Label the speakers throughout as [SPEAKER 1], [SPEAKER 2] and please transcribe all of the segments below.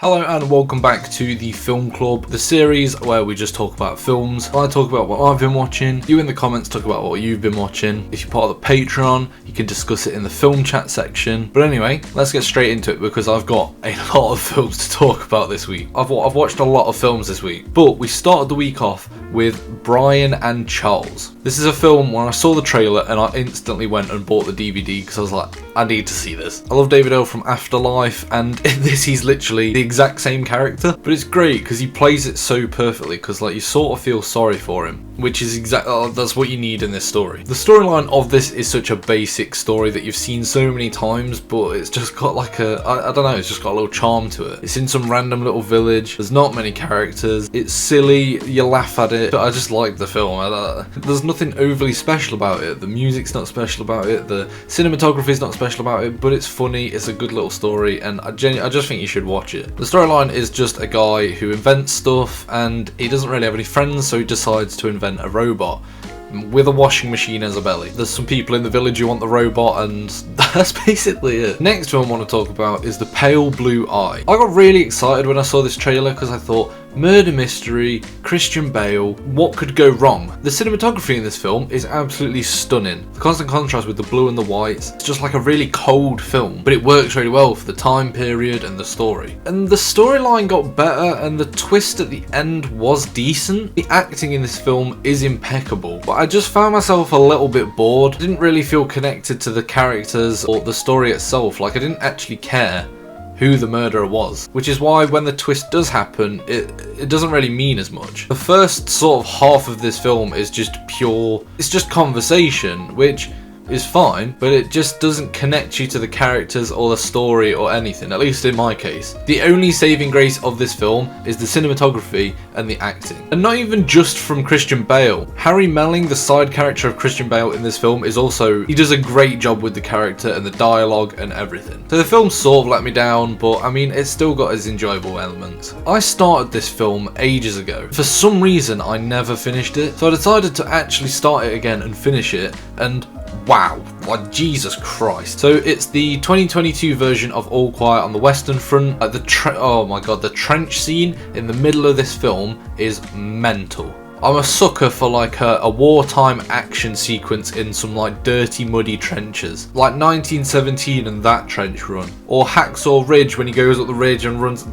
[SPEAKER 1] Hello and welcome back to the Film Club, the series where we just talk about films. I talk about what I've been watching, you in the comments talk about what you've been watching. If you're part of the Patreon, you can discuss it in the film chat section. But anyway, let's get straight into it because I've got a lot of films to talk about this week. I've watched a lot of films this week, but we started the week off with Brian and Charles. This is a film when I saw the trailer and I instantly went and bought the DVD because I was like, I need to see this. I love David O from Afterlife, and in this he's literally the exact same character, but it's great because he plays it so perfectly because like you sort of feel sorry for him, which is exactly that's what you need in this story. The storyline of this is such a basic story that you've seen so many times, but it's just got like I don't know, it's just got a little charm to it. It's in some random little village, there's not many characters, it's silly, you laugh at it, but I just like the film. There's nothing overly special about it, the music's not special about it, the cinematography's not special about it, but it's funny, it's a good little story, and I just think you should watch it. The storyline is just a guy who invents stuff and he doesn't really have any friends, so he decides to invent a robot with a washing machine as a belly. There's some people in the village who want the robot, and that's basically it. Next film I want to talk about is The Pale Blue Eye. I got really excited when I saw this trailer because I thought, murder mystery, Christian Bale, what could go wrong? The cinematography in this film is absolutely stunning. The constant contrast with the blue and the whites, it's just like a really cold film, but it works really well for the time period and the story. And the storyline got better and the twist at the end was decent. The acting in this film is impeccable, but I just found myself a little bit bored. I didn't really feel connected to the characters or the story itself, like I didn't actually care who the murderer was, which is why when the twist does happen, it doesn't really mean as much. The first sort of half of this film is just it's just conversation, which is fine, but it just doesn't connect you to the characters or the story or anything, at least in my case. The only saving grace of this film is the cinematography and the acting. And not even just from Christian Bale. Harry Melling, the side character of Christian Bale in this film, he does a great job with the character and the dialogue and everything. So the film sort of let me down, but I mean, it's still got its enjoyable elements. I started this film ages ago. For some reason, I never finished it, so I decided to actually start it again and finish it, and wow, like Jesus Christ. So it's the 2022 version of All Quiet on the Western Front. Oh my god, the trench scene in the middle of this film is mental. I'm a sucker for like a wartime action sequence in some like dirty muddy trenches, like 1917 and that trench run, or Hacksaw Ridge when he goes up the ridge and runs.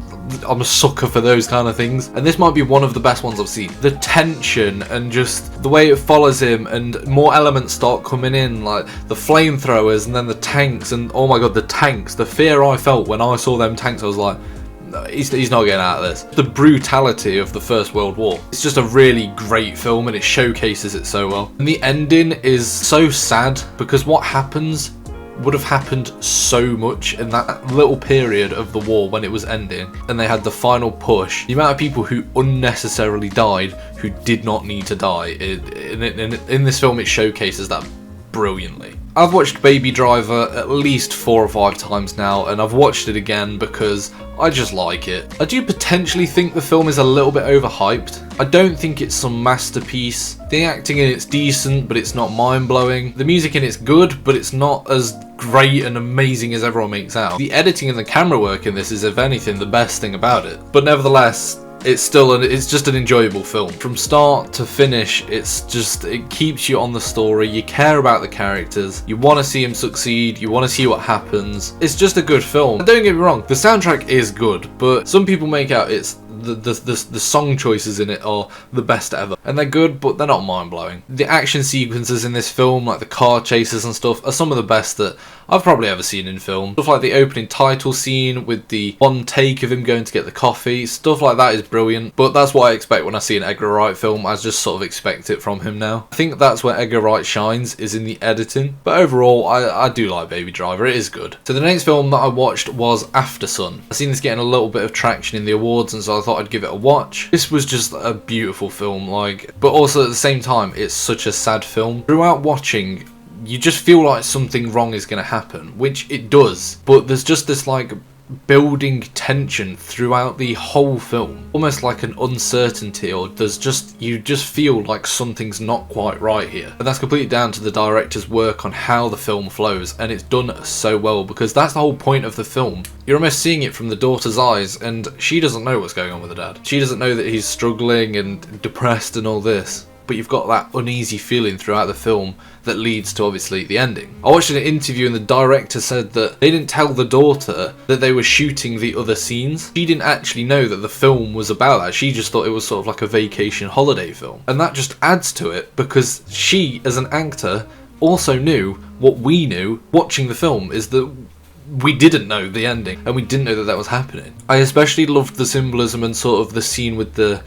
[SPEAKER 1] I'm a sucker for those kind of things, and this might be one of the best ones I've seen. The tension and just the way it follows him, and more elements start coming in, like the flamethrowers and then the tanks, and oh my god, the tanks, the fear I felt when I saw them tanks, I was like, he's not getting out of this. The brutality of the First World War. It's just a really great film and it showcases it so well. And the ending is so sad because what happens would have happened so much in that little period of the war when it was ending and they had the final push. The amount of people who unnecessarily died who did not need to die. In this film it showcases that brilliantly. I've watched Baby Driver at least 4 or 5 times now, and I've watched it again because I just like it. I do potentially think the film is a little bit overhyped. I don't think it's some masterpiece. The acting in it's decent, but it's not mind-blowing. The music in it's good, but it's not as great and amazing as everyone makes out. The editing and the camera work in this is, if anything, the best thing about it. But nevertheless, it's just an enjoyable film. From start to finish, it keeps you on the story, you care about the characters, you want to see him succeed, you want to see what happens. It's just a good film. And don't get me wrong, the soundtrack is good, but some people make out it's the song choices in it are the best ever, and they're good, but they're not mind-blowing. The action sequences in this film, like the car chases and stuff, are some of the best that I've probably ever seen in film. Stuff like the opening title scene with the one take of him going to get the coffee, stuff like that is brilliant, but that's what I expect when I see an Edgar Wright film. I just sort of expect it from him now. I think that's where Edgar Wright shines, is in the editing, but overall I do like Baby Driver, it is good. So the next film that I watched was Aftersun. I've seen this getting a little bit of traction in the awards, and so I thought I'd give it a watch. This was just a beautiful film, but also at the same time it's such a sad film. Throughout watching, you just feel like something wrong is going to happen, which it does, but there's just this like building tension throughout the whole film, almost like an uncertainty, or you just feel like something's not quite right here. And that's completely down to the director's work on how the film flows, and it's done so well, because that's the whole point of the film. You're almost seeing it from the daughter's eyes, and she doesn't know what's going on with the dad. She doesn't know that he's struggling and depressed and all this. But you've got that uneasy feeling throughout the film that leads to, obviously, the ending. I watched an interview and the director said that they didn't tell the daughter that they were shooting the other scenes. She didn't actually know that the film was about that. She just thought it was sort of like a vacation holiday film. And that just adds to it, because she, as an actor, also knew what we knew watching the film, is that we didn't know the ending, and we didn't know that that was happening. I especially loved the symbolism and sort of the scene with the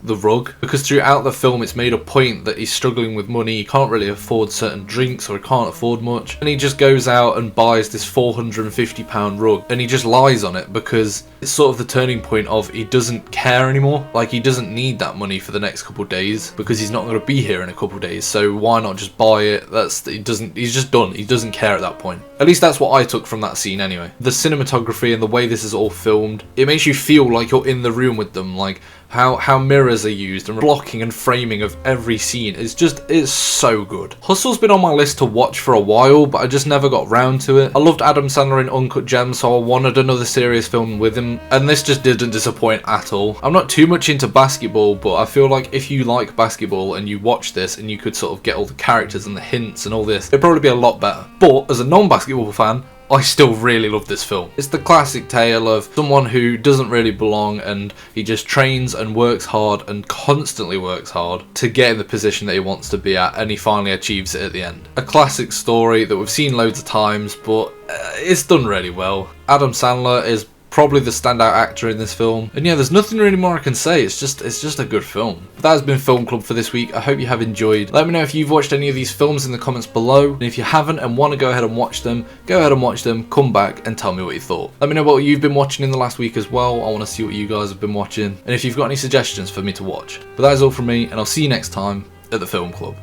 [SPEAKER 1] rug, because throughout the film it's made a point that he's struggling with money, he can't really afford certain drinks, or he can't afford much, and he just goes out and buys this £450 rug, and he just lies on it, because it's sort of the turning point of he doesn't care anymore. Like, he doesn't need that money for the next couple of days, because he's not going to be here in a couple of days, so why not just buy it? He's just done. He doesn't care at that point. At least that's what I took from that scene anyway. The cinematography and the way this is all filmed, it makes you feel like you're in the room with them, like how mirrors are used and blocking and framing of every scene is so good. Hustle's been on my list to watch for a while, but I just never got round to it. I loved Adam Sandler in Uncut Gems, so I wanted another serious film with him, and this just didn't disappoint at all. I'm not too much into basketball, but I feel like if you like basketball and you watch this and you could sort of get all the characters and the hints and all this, it'd probably be a lot better. But as a non-basketball fan, I still really love this film. It's the classic tale of someone who doesn't really belong, and he just trains and works hard and constantly works hard to get in the position that he wants to be at, and he finally achieves it at the end. A classic story that we've seen loads of times, but it's done really well. Adam Sandler is probably the standout actor in this film, and yeah, there's nothing really more I can say. It's just a good film. But that has been Film Club for this week. I hope you have enjoyed. Let me know if you've watched any of these films in the comments below, and if you haven't and want to go ahead and watch them, go ahead and watch them, come back and tell me what you thought. Let me know what you've been watching in the last week as well. I want to see what you guys have been watching, and if you've got any suggestions for me to watch. But that is all from me, and I'll see you next time at the Film Club.